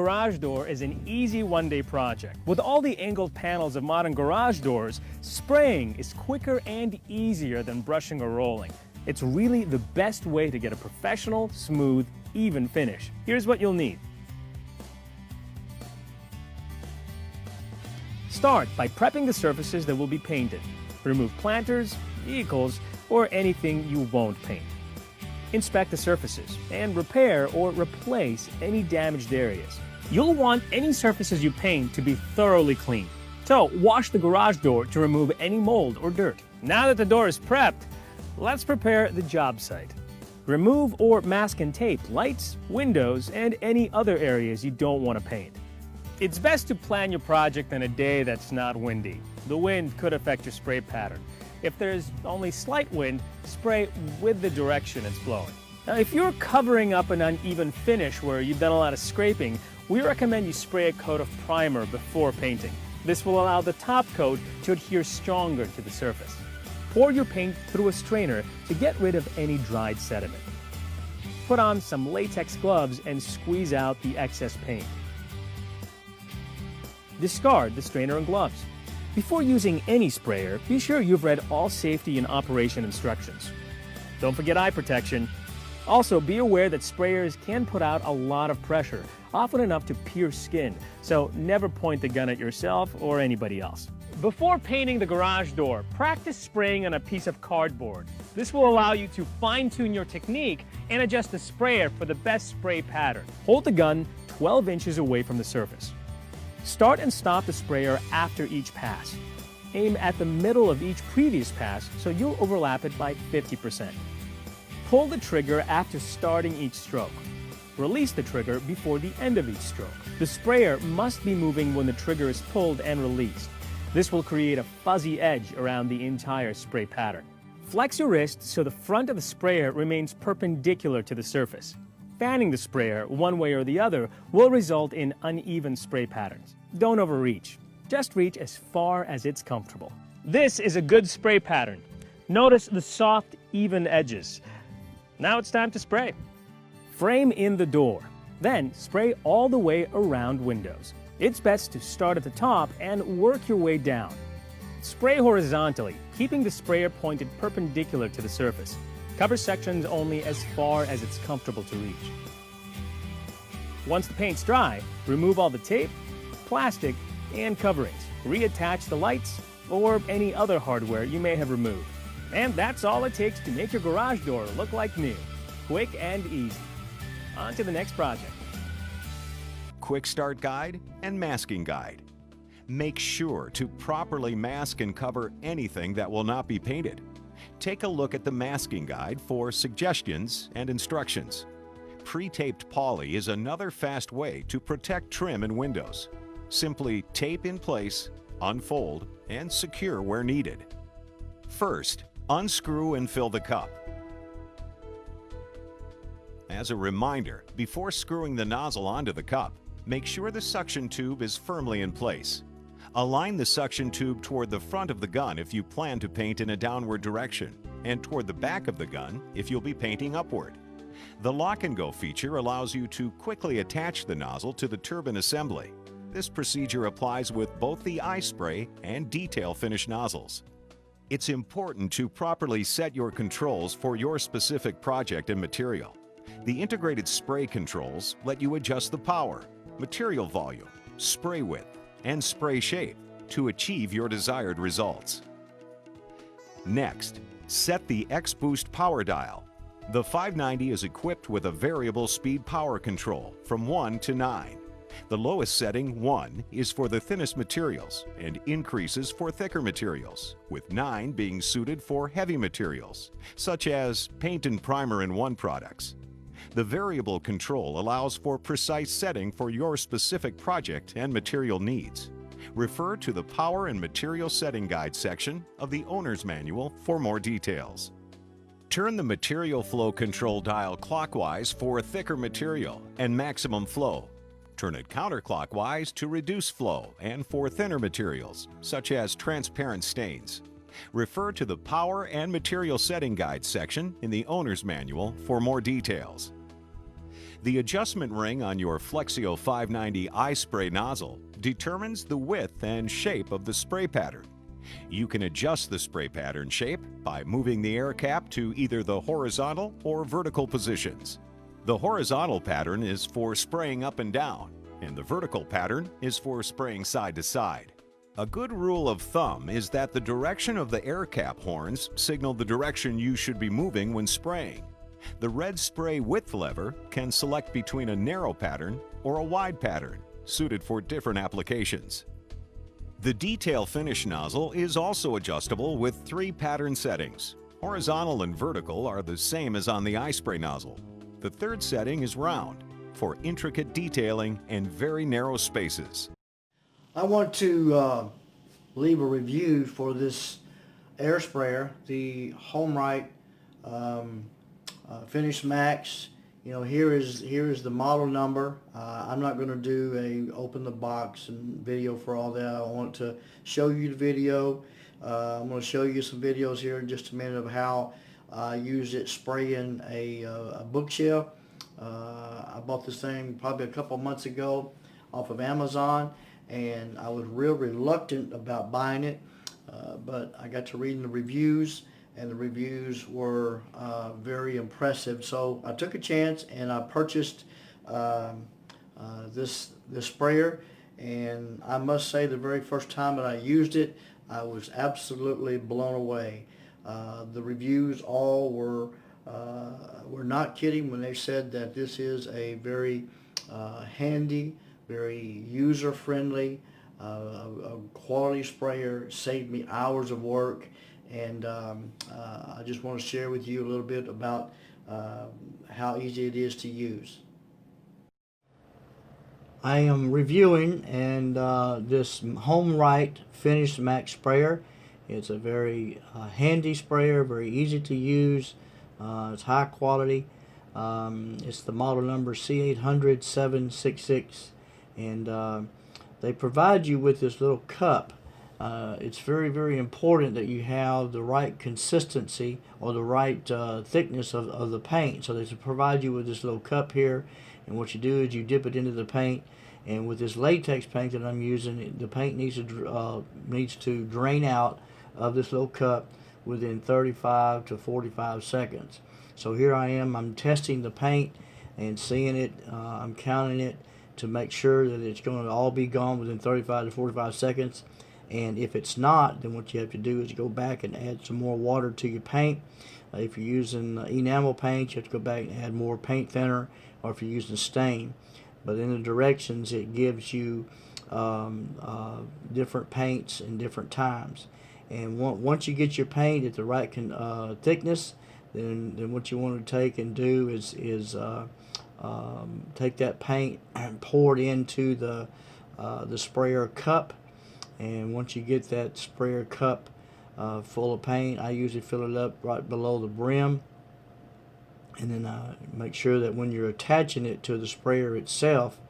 garage door is an easy one-day project. With all the angled panels of modern garage doors, spraying is quicker and easier than brushing or rolling. It's really the best way to get a professional, smooth, even finish. Here's what you'll need. Start by prepping the surfaces that will be painted. Remove planters, vehicles, or anything you won't paint. Inspect the surfaces and repair or replace any damaged areas. You'll want any surfaces you paint to be thoroughly clean. So wash the garage door to remove any mold or dirt. Now that the door is prepped, let's prepare the job site. Remove or mask and tape lights, windows, and any other areas you don't want to paint. It's best to plan your project on a day that's not windy. The wind could affect your spray pattern. If there's only slight wind, spray with the direction it's blowing. Now, if you're covering up an uneven finish where you've done a lot of scraping, we recommend you spray a coat of primer before painting. This will allow the top coat to adhere stronger to the surface. Pour your paint through a strainer to get rid of any dried sediment. Put on some latex gloves and squeeze out the excess paint. Discard the strainer and gloves. Before using any sprayer, be sure you've read all safety and operation instructions. Don't forget eye protection. Also, be aware that sprayers can put out a lot of pressure, often enough to pierce skin, so never point the gun at yourself or anybody else. Before painting the garage door, practice spraying on a piece of cardboard. This will allow you to fine-tune your technique and adjust the sprayer for the best spray pattern. Hold the gun 12 inches away from the surface. Start and stop the sprayer after each pass. Aim at the middle of each previous pass so you'll overlap it by 50%. Pull the trigger after starting each stroke. Release the trigger before the end of each stroke. The sprayer must be moving when the trigger is pulled and released. This will create a fuzzy edge around the entire spray pattern. Flex your wrist so the front of the sprayer remains perpendicular to the surface. Fanning the sprayer one way or the other will result in uneven spray patterns. Don't overreach. Just reach as far as it's comfortable. This is a good spray pattern. Notice the soft, even edges. Now it's time to spray. Frame in the door. Then spray all the way around windows. It's best to start at the top and work your way down. Spray horizontally, keeping the sprayer pointed perpendicular to the surface. Cover sections only as far as it's comfortable to reach. Once the paint's dry, remove all the tape, plastic, and coverings. Reattach the lights or any other hardware you may have removed. And that's all it takes to make your garage door look like new. Quick and easy. On to the next project. Quick Start Guide and Masking Guide. Make sure to properly mask and cover anything that will not be painted. Take a look at the masking guide for suggestions and instructions. Pre-taped poly is another fast way to protect trim and windows. Simply tape in place, unfold, and secure where needed. First, unscrew and fill the cup. As a reminder, before screwing the nozzle onto the cup, make sure the suction tube is firmly in place. Align the suction tube toward the front of the gun if you plan to paint in a downward direction, and toward the back of the gun if you'll be painting upward. The lock and go feature allows you to quickly attach the nozzle to the turbine assembly. This procedure applies with both the eye spray and detail finish nozzles. It's important to properly set your controls for your specific project and material. The integrated spray controls let you adjust the power, material volume, spray width, and spray shape to achieve your desired results. Next, set the X-Boost power dial. The 590 is equipped with a variable speed power control from 1 to 9. The lowest setting, 1, is for the thinnest materials and increases for thicker materials, with 9 being suited for heavy materials, such as paint and primer in 1 products. The variable control allows for precise setting for your specific project and material needs. Refer to the Power and Material Setting Guide section of the Owner's Manual for more details. Turn the material flow control dial clockwise for thicker material and maximum flow. Turn it counterclockwise to reduce flow and for thinner materials, such as transparent stains. Refer to the Power and Material Setting Guide section in the Owner's Manual for more details. The adjustment ring on your Flexio 590 eye spray nozzle determines the width and shape of the spray pattern. You can adjust the spray pattern shape by moving the air cap to either the horizontal or vertical positions. The horizontal pattern is for spraying up and down, and the vertical pattern is for spraying side to side. A good rule of thumb is that the direction of the air cap horns signal the direction you should be moving when spraying. The red spray width lever can select between a narrow pattern or a wide pattern, suited for different applications. The detail finish nozzle is also adjustable with 3 pattern settings. Horizontal and vertical are the same as on the eye spray nozzle. The third setting is round, for intricate detailing and very narrow spaces. I want to leave a review for this air sprayer, the HomeRite Finish Max. You know, here is the model number. I'm not going to do a open the box and video for all that. I want to show you the video. I'm going to show you some videos here in just a minute of how I use it spraying a bookshelf. I bought this thing probably a couple months ago off of Amazon, and I was real reluctant about buying it, but I got to reading the reviews, and the reviews were very impressive. So I took a chance and I purchased this sprayer, and I must say the very first time that I used it, I was absolutely blown away. The reviews all were not kidding when they said that this is a very handy, very user-friendly, a quality sprayer. Saved me hours of work, and I just want to share with you a little bit about how easy it is to use. I am reviewing this HomeRite Finish Max sprayer. It's a very handy sprayer, very easy to use. It's high quality. It's the model number C800-766, and they provide you with this little cup. It's very, very important that you have the right consistency or the right thickness of the paint. So they provide you with this little cup here, and what you do is you dip it into the paint. And with this latex paint that I'm using, the paint needs to drain out of this little cup within 35 to 45 seconds. So here I am, I'm testing the paint and seeing it, I'm counting it to make sure that it's going to all be gone within 35 to 45 seconds. And if it's not, then what you have to do is go back and add some more water to your paint. If you're using enamel paint, you have to go back and add more paint thinner, or if you're using stain. But in the directions, it gives you different paints and different times. And once you get your paint at the right thickness, then what you want to take and do is take that paint and pour it into the sprayer cup. And once you get that sprayer cup full of paint, I usually fill it up right below the brim. And then make sure that when you're attaching it to the sprayer itself,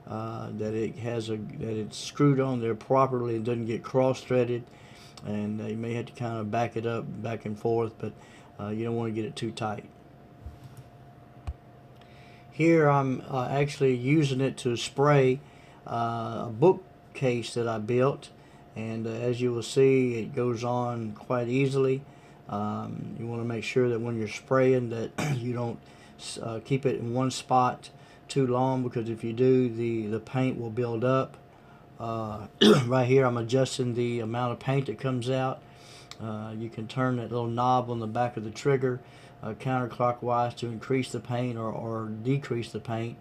that it's screwed on there properly and doesn't get cross-threaded. And you may have to kind of back it up back and forth, but you don't want to get it too tight. Here I'm actually using it to spray a bookcase that I built, and as you will see, it goes on quite easily. You want to make sure that when you're spraying that you don't keep it in one spot too long, because if you do, the paint will build up. Right here I'm adjusting the amount of paint that comes out. You can turn that little knob on the back of the trigger counterclockwise to increase the paint or decrease the paint.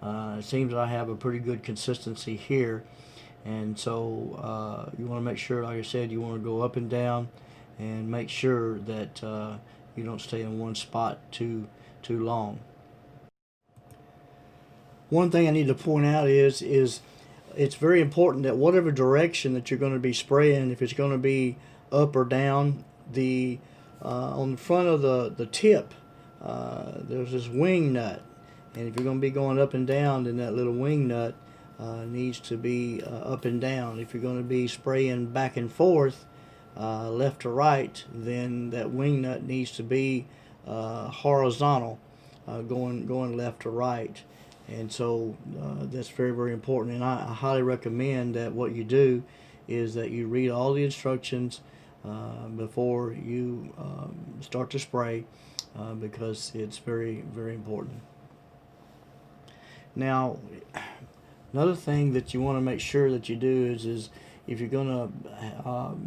It seems I have a pretty good consistency here, and so you want to make sure, like I said, you want to go up and down and make sure that you don't stay in one spot too long. One thing I need to point out is it's very important that whatever direction that you're going to be spraying, if it's going to be up or down, on the front of the tip there's this wing nut, and if you're going to be going up and down, then that little wing nut needs to be up and down. If you're going to be spraying back and forth, left to right, then that wing nut needs to be horizontal. going left to right. And so that's very, very important. And I highly recommend that what you do is that you read all the instructions before you start to spray, because it's very, very important. Now, another thing that you want to make sure that you do is if you're going to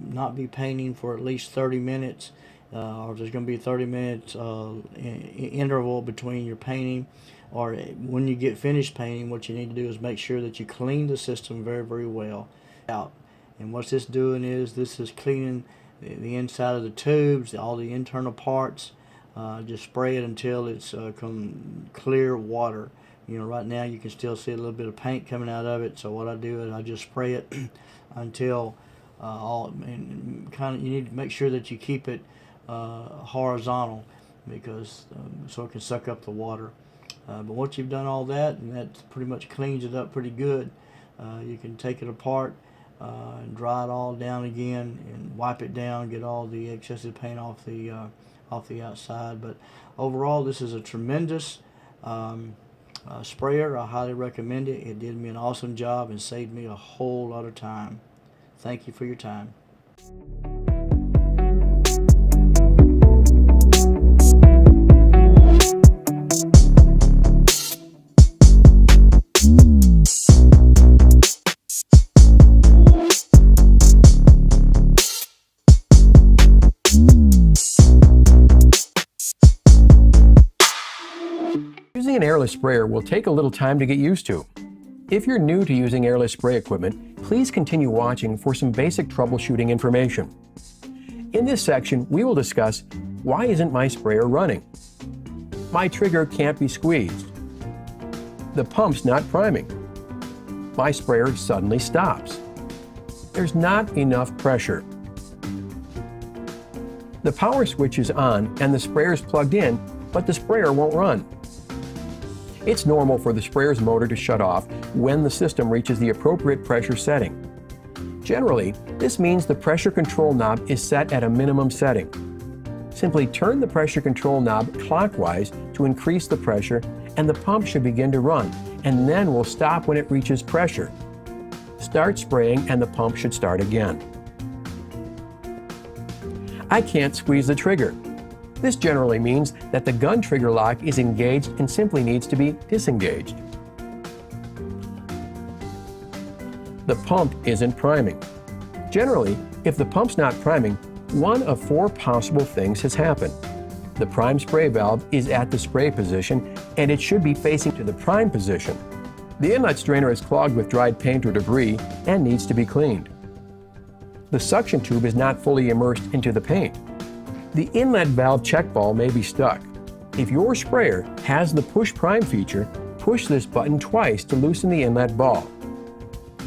not be painting for at least 30 minutes, or if there's going to be a 30 minutes interval between your painting, or when you get finished painting, what you need to do is make sure that you clean the system very, very well out. And what this doing is this is cleaning the inside of the tubes, all the internal parts. Just spray it until it's clear water. You know, right now you can still see a little bit of paint coming out of it. So what I do is I just spray it until and kind of, you need to make sure that you keep it horizontal, because so it can suck up the water. But once you've done all that, and that pretty much cleans it up pretty good, you can take it apart and dry it all down again and wipe it down, get all the excessive paint off the outside. But overall, this is a tremendous sprayer. I highly recommend it. It did me an awesome job and saved me a whole lot of time. Thank you for your time. Using an airless sprayer will take a little time to get used to. If you're new to using airless spray equipment, please continue watching for some basic troubleshooting information. In this section, we will discuss, why isn't my sprayer running? My trigger can't be squeezed. The pump's not priming. My sprayer suddenly stops. There's not enough pressure. The power switch is on and the sprayer is plugged in, but the sprayer won't run. It's normal for the sprayer's motor to shut off when the system reaches the appropriate pressure setting. Generally, this means the pressure control knob is set at a minimum setting. Simply turn the pressure control knob clockwise to increase the pressure, and the pump should begin to run, and then will stop when it reaches pressure. Start spraying and the pump should start again. I can't squeeze the trigger. This generally means that the gun trigger lock is engaged and simply needs to be disengaged. The pump isn't priming. Generally, if the pump's not priming, one of four possible things has happened. The prime spray valve is at the spray position and it should be facing to the prime position. The inlet strainer is clogged with dried paint or debris and needs to be cleaned. The suction tube is not fully immersed into the paint. The inlet valve check ball may be stuck. If your sprayer has the push prime feature, push this button twice to loosen the inlet ball.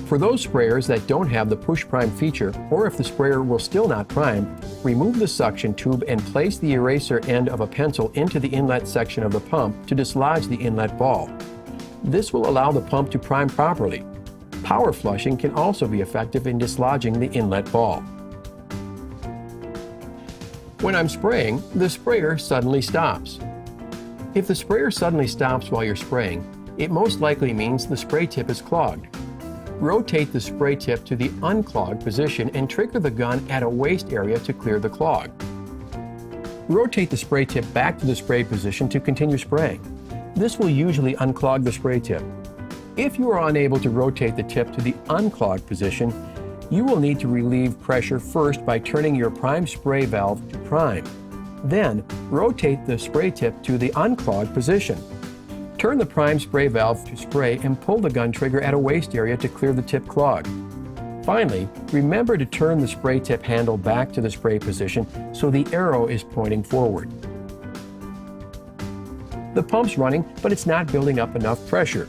For those sprayers that don't have the push prime feature, or if the sprayer will still not prime, remove the suction tube and place the eraser end of a pencil into the inlet section of the pump to dislodge the inlet ball. This will allow the pump to prime properly. Power flushing can also be effective in dislodging the inlet ball. When I'm spraying, the sprayer suddenly stops. If the sprayer suddenly stops while you're spraying, it most likely means the spray tip is clogged. Rotate the spray tip to the unclogged position and trigger the gun at a waste area to clear the clog. Rotate the spray tip back to the spray position to continue spraying. This will usually unclog the spray tip. If you are unable to rotate the tip to the unclogged position, you will need to relieve pressure first by turning your prime spray valve to prime. Then, rotate the spray tip to the unclogged position. Turn the prime spray valve to spray and pull the gun trigger at a waste area to clear the tip clog. Finally, remember to turn the spray tip handle back to the spray position so the arrow is pointing forward. The pump's running, but it's not building up enough pressure.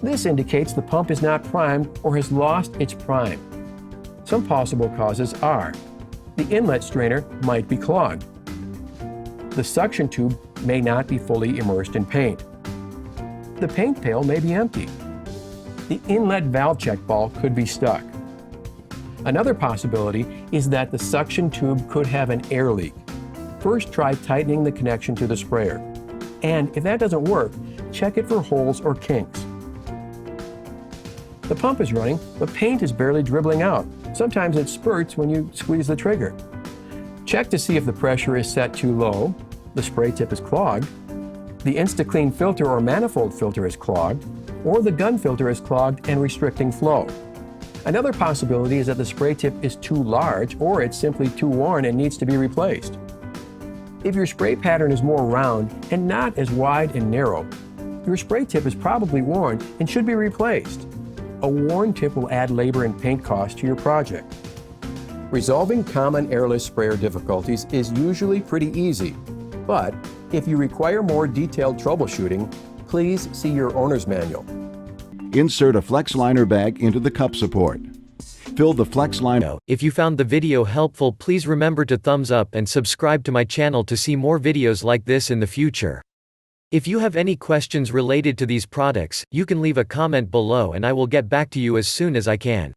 This indicates the pump is not primed or has lost its prime. Some possible causes are: the inlet strainer might be clogged. The suction tube may not be fully immersed in paint. The paint pail may be empty. The inlet valve check ball could be stuck. Another possibility is that the suction tube could have an air leak. First, try tightening the connection to the sprayer. And if that doesn't work, check it for holes or kinks. The pump is running, but paint is barely dribbling out. Sometimes it spurts when you squeeze the trigger. Check to see if the pressure is set too low, the spray tip is clogged, the InstaClean filter or manifold filter is clogged, or the gun filter is clogged and restricting flow. Another possibility is that the spray tip is too large or it's simply too worn and needs to be replaced. If your spray pattern is more round and not as wide and narrow, your spray tip is probably worn and should be replaced. A worn tip will add labor and paint cost to your project. Resolving common airless sprayer difficulties is usually pretty easy, but if you require more detailed troubleshooting, please see your owner's manual. Insert a flex liner bag into the cup support. Fill the flex liner. If you found the video helpful, please remember to thumbs up and subscribe to my channel to see more videos like this in the future. If you have any questions related to these products, you can leave a comment below and I will get back to you as soon as I can.